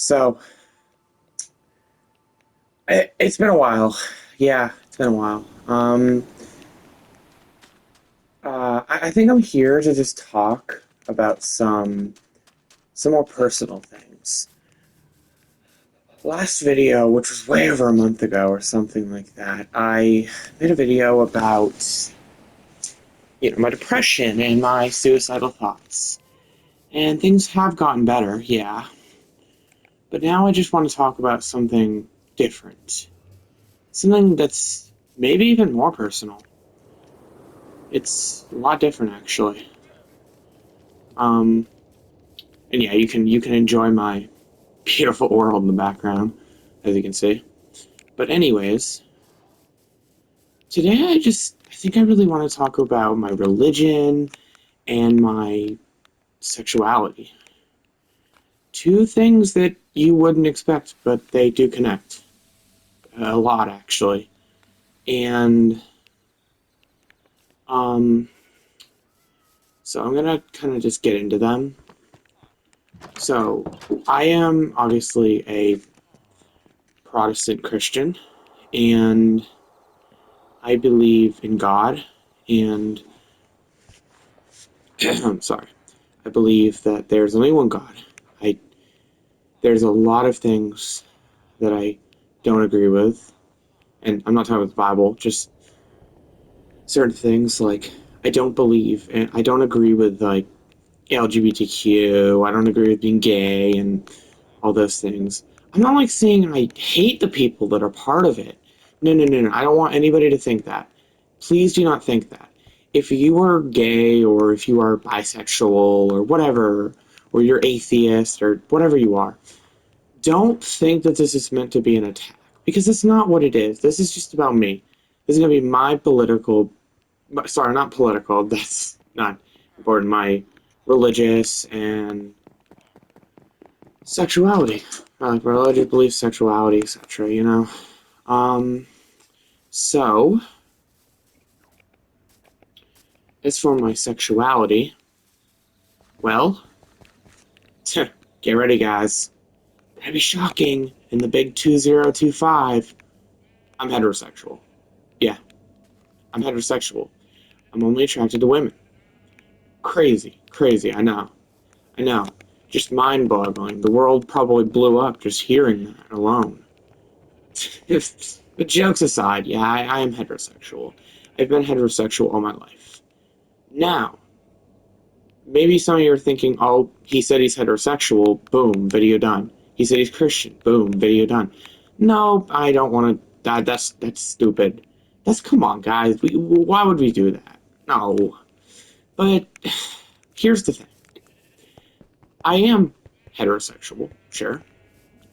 So it's been a while. Yeah, it's been a while. I think I'm here to just talk about some more personal things. Last video, which was way over a month ago or something like that, I made a video about my depression and my suicidal thoughts. And things have gotten better, yeah. But now I just want to talk about something different. Something that's maybe even more personal. It's a lot different, actually. Um, and yeah, you can enjoy my beautiful world in the background, as you can see. But anyways, today I think I really want to talk about my religion and my sexuality. Two things that you wouldn't expect, but they do connect a lot, actually. And um, so I'm gonna kind of just get into them. So I am obviously a Protestant Christian, and I believe in God, and I'm sorry, I believe that there's only one God. I There's a lot of things that I don't agree with, and I'm not talking about the Bible, just certain things like I don't believe and I don't agree with like LGBTQ. I don't agree with being gay and all those things. I'm not like saying I hate the people that are part of it. No, no, no, no. I don't want anybody to think that. Please do not think that. If you are gay or if you are bisexual or whatever, or you're atheist or whatever you are, don't think that this is meant to be an attack because it's not what it is. This is just about me. This is going to be my political, sorry, not political, that's not important, my religious and sexuality, like religious beliefs, sexuality, etc. Um. So, as for my sexuality, well, get ready, guys. That'd be shocking. In the big 2025, I'm heterosexual. Yeah, I'm heterosexual. I'm only attracted to women. Crazy, crazy. I know. I know. Just mind-boggling. The world probably blew up just hearing that alone. But jokes aside, yeah, I am heterosexual. I've been heterosexual all my life. Now, maybe some of you are thinking, oh, he said he's heterosexual, boom, video done. He said he's Christian, boom, video done. No, I don't want to. That's stupid. Come on, guys. Why would we do that? No. But here's the thing. I am heterosexual, sure.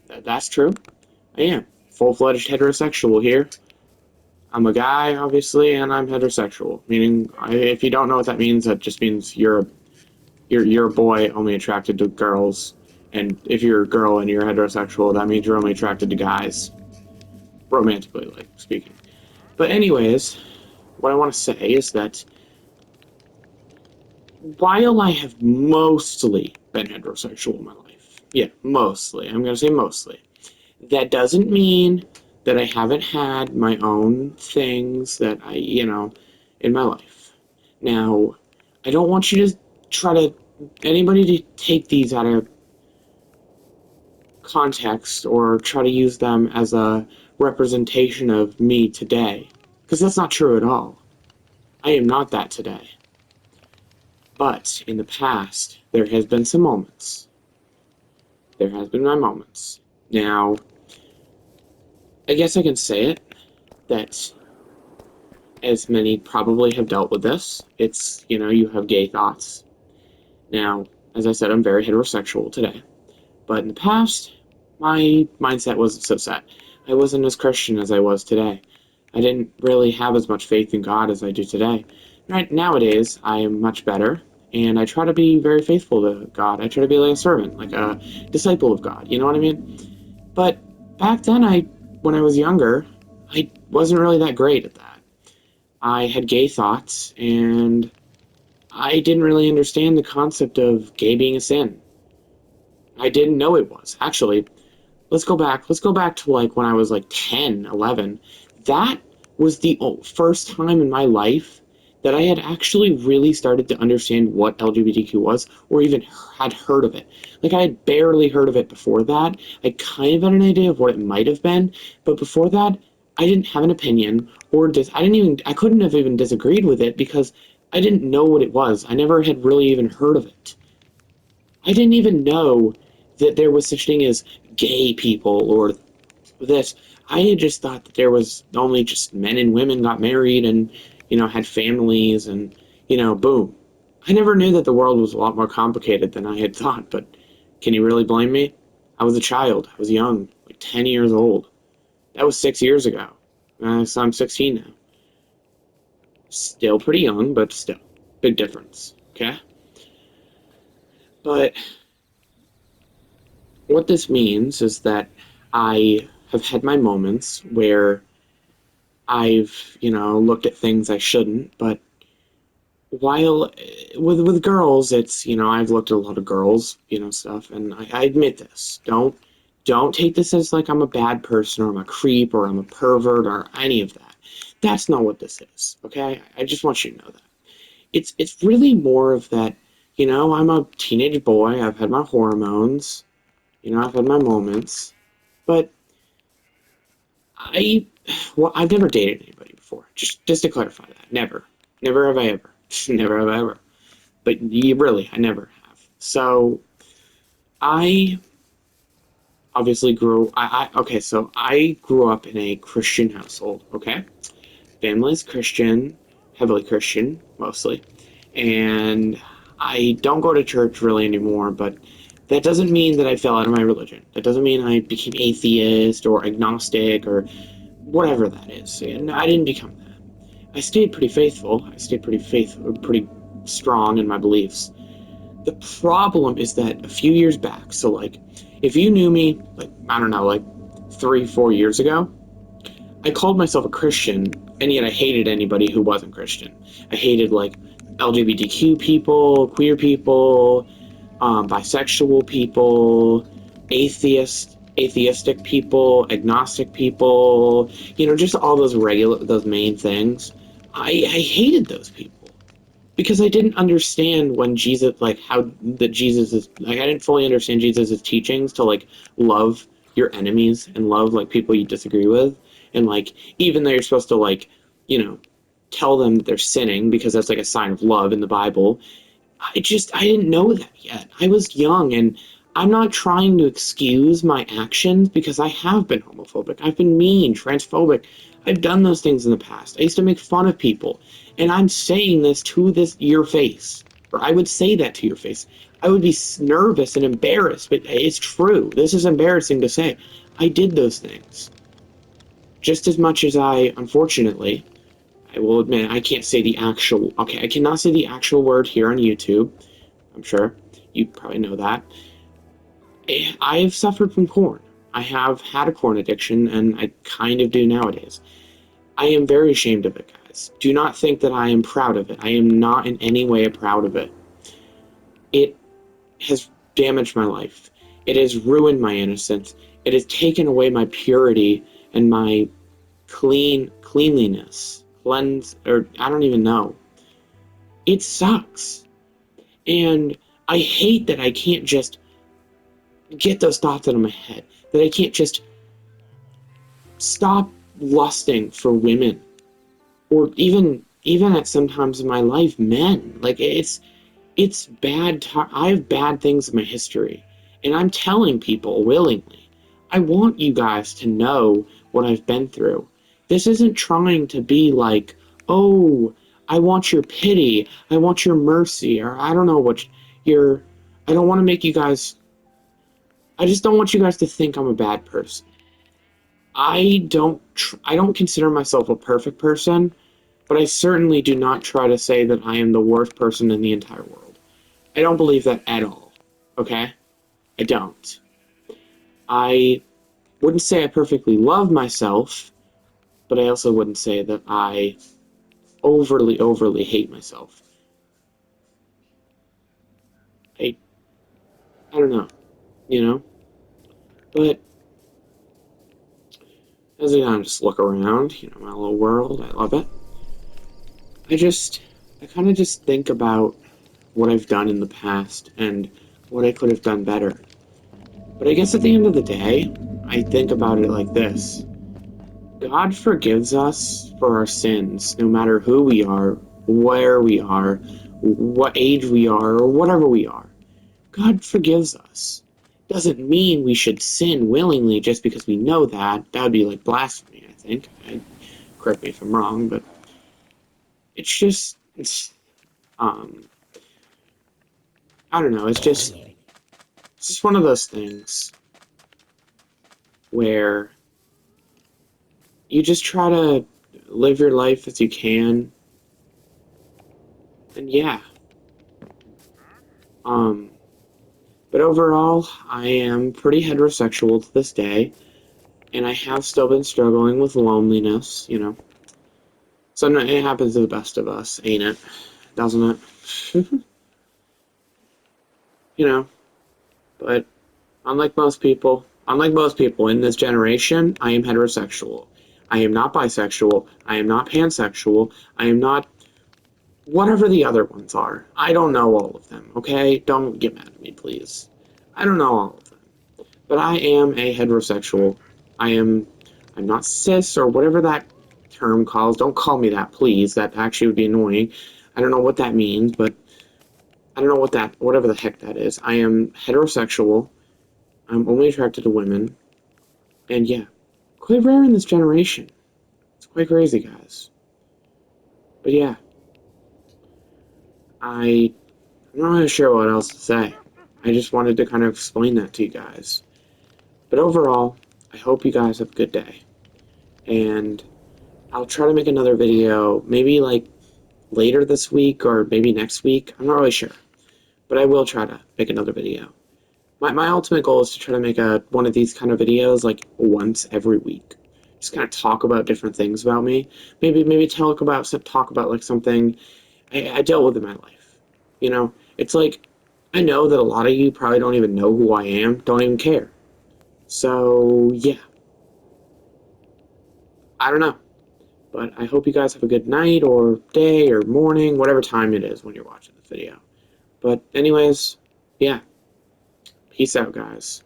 That's true. I am full-fledged heterosexual here. I'm a guy, obviously, and I'm heterosexual. Meaning, if you don't know what that means, that just means you're a boy only attracted to girls, and if you're a girl and you're heterosexual, that means you're only attracted to guys, romantically, like speaking. But anyways, what I want to say is that while I have mostly been heterosexual in my life, yeah, mostly, I'm gonna say mostly, that doesn't mean that I haven't had my own things that in my life. Now, I don't want you to try to anybody to take these out of context or try to use them as a representation of me today, because that's not true at all. I am not that today. But in the past, there has been some moments. There has been my moments. Now, I guess I can say it that as many probably have dealt with this. It's, you have gay thoughts. Now, as I said, I'm very heterosexual today. But in the past, my mindset wasn't so set. I wasn't as Christian as I was today. I didn't really have as much faith in God as I do today. Right nowadays, I am much better, and I try to be very faithful to God. I try to be like a servant, like a disciple of God. You know what I mean? But back then, when I was younger, I wasn't really that great at that. I had gay thoughts, and I didn't really understand the concept of gay being a sin. I didn't know it was. Actually, let's go back. Let's go back to like when I was like 10, 11. That was the first time in my life that I had actually really started to understand what LGBTQ was or even had heard of it. Like I had barely heard of it before that. I kind of had an idea of what it might have been, but before that, I didn't have an opinion or I couldn't have even disagreed with it because I didn't know what it was. I never had really even heard of it. I didn't even know that there was such thing as gay people or this. I had just thought that there was only just men and women got married and, had families and, boom. I never knew that the world was a lot more complicated than I had thought, but can you really blame me? I was a child. I was young, like 10 years old. That was 6 years ago. So I'm 16 now. Still pretty young, but still. Big difference. Okay? But what this means is that I have had my moments where I've, looked at things I shouldn't, but while with girls, it's, I've looked at a lot of girls, stuff, and I admit this. Don't take this as like I'm a bad person or I'm a creep or I'm a pervert or any of that. That's not what this is, okay? I just want you to know that. It's really more of that, I'm a teenage boy, I've had my hormones, I've had my moments, but I, well, I've never dated anybody before. Just to clarify that, never, never have I ever, never have I ever. But really, I never have. So I obviously okay. So I grew up in a Christian household. Okay, family's Christian, heavily Christian, mostly, and I don't go to church really anymore. But that doesn't mean that I fell out of my religion. That doesn't mean I became atheist or agnostic or whatever that is. And I didn't become that. I stayed pretty faithful. I stayed pretty strong in my beliefs. The problem is that a few years back, so like, if you knew me, like, I don't know, like 3, 4 years ago, I called myself a Christian, and yet I hated anybody who wasn't Christian. I hated like LGBTQ people, queer people, bisexual people, atheistic people, agnostic people, just all those main things. I hated those people because I didn't understand when Jesus, like how that Jesus is, like I didn't fully understand Jesus's teachings to like love your enemies and love like people you disagree with, and like even though you're supposed to like, you know, tell them that they're sinning because that's like a sign of love in the Bible. I didn't know that yet. I was young, and I'm not trying to excuse my actions because I have been homophobic. I've been mean, transphobic. I've done those things in the past. I used to make fun of people, and I'm saying this to your face, or I would say that to your face. I would be nervous and embarrassed, but it's true. This is embarrassing to say. I did those things just as much as unfortunately, I will admit I can't say the actual. Okay, I cannot say the actual word here on YouTube. I'm sure you probably know that. I've suffered from porn. I have had a porn addiction, and I kind of do nowadays. I am very ashamed of it, guys. Do not think that I am proud of it. I am not in any way proud of it. It has damaged my life. It has ruined my innocence. It has taken away my purity and my cleanliness. Cleanse, or I don't even know. It sucks. And I hate that I can't just get those thoughts out of my head. That I can't just stop lusting for women, or even at sometimes in my life, men. Like it's bad. I have bad things in my history, and I'm telling people willingly. I want you guys to know what I've been through. This isn't trying to be like, oh, I want your pity, I want your mercy, or I don't know what your. I don't want to make you guys. I just don't want you guys to think I'm a bad person. I don't consider myself a perfect person, but I certainly do not try to say that I am the worst person in the entire world. I don't believe that at all. Okay? I don't. I wouldn't say I perfectly love myself, but I also wouldn't say that I overly hate myself. I I don't know. you know? But as I kind of just look around, my little world, I love it. I kind of just think about what I've done in the past and what I could have done better. But I guess at the end of the day, I think about it like this. God forgives us for our sins, no matter who we are, where we are, what age we are, or whatever we are. God forgives us. Doesn't mean we should sin willingly just because we know that. That would be like blasphemy, I think. Correct me if I'm wrong, but um, I don't know. It's just one of those things where you just try to live your life as you can, and yeah. Um, but overall, I am pretty heterosexual to this day, and I have still been struggling with loneliness. So it happens to the best of us, ain't it? Doesn't it? you know, but unlike most people in this generation, I am heterosexual. I am not bisexual. I am not pansexual. I am not whatever the other ones are. I don't know all of them, okay? Don't get mad at me, please. I don't know all of them. But I am a heterosexual. I'm not cis or whatever that term calls. Don't call me that, please. That actually would be annoying. I don't know what that means, but I don't know whatever the heck that is. I am heterosexual. I'm only attracted to women. And yeah, quite rare in this generation. It's quite crazy, guys. But yeah, I'm not really sure what else to say. I just wanted to kind of explain that to you guys. But overall, I hope you guys have a good day. And I'll try to make another video, maybe like later this week or maybe next week. I'm not really sure. But I will try to make another video. My ultimate goal is to try to make one of these kind of videos like once every week. Just kind of talk about different things about me. Maybe talk about like something I dealt with in my life. It's like I know that a lot of you probably don't even know who I am, don't even care. So yeah, I don't know. But I hope you guys have a good night or day or morning, whatever time it is when you're watching this video. But anyways, yeah, peace out, guys.